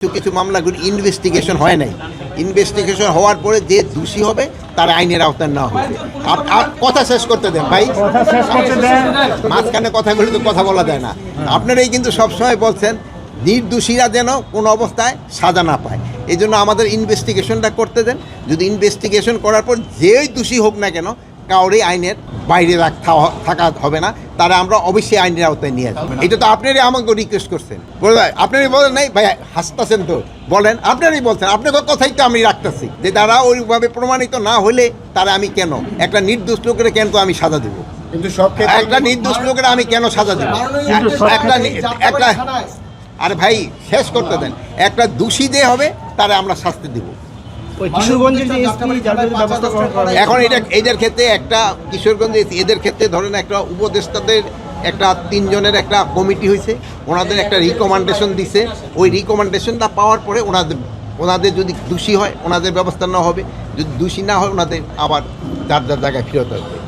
কিছু মামলাগুলি ইনভেস্টিগেশন হয় নাই। ইনভেস্টিগেশন হওয়ার পরে যে দোষী হবে তার আইনের আওতায় নেওয়া হবে। কথা শেষ করতে দেন ভাই, মাঝখানে কথাগুলি তো কথা বলা যায় না। আপনারাই কিন্তু সবসময় বলছেন নির্দোষীরা যেন কোনো অবস্থায় সাজা না পায়, এই জন্য আমাদের ইনভেস্টিগেশনটা করতে দেন। যদি ইনভেস্টিগেশন করার পর যেই দোষী হোক না কেন, কাউরে আইনের বাইরে থাকা হবে না, তারা আমরা অবশ্যই আইনের আওতায় নিয়ে আসবো। এটা তো আপনারই আমাকে রিকোয়েস্ট করছেন, আপনারই বলেন নাই ভাই, হাসতেছেন তো বলেন, আপনারই বলছেন, আপনার কথাই তো আমি রাখতেছি যে তারা ওইভাবে প্রমাণিত না হলে তারা আমি কেন একটা নির্দোষ লোকের কেন তো আমি সাজা দেবো, কিন্তু সব একটা নির্দোষ লোকের আমি কেন সাজা দেবো? একটা আরে ভাই শেষ করতে দেন, একটা দোষী যে হবে তারা আমরা শাস্তি দেব। এখন এদের ক্ষেত্রে একটা কিশোরগঞ্জে এদের ক্ষেত্রে ধরেন একটা উপদেষ্টাদের একটা 3 জনের একটা কমিটি হয়েছে, ওনাদের একটা রিকমেন্ডেশন দিছে। ওই রিকমেন্ডেশনটা পাওয়ার পরে ওনাদের যদি দোষী হয় ওনাদের ব্যবস্থা নেওয়া হবে, যদি দোষী না হয় ওনাদের আবার যার যার জায়গায় ফেরত হবে।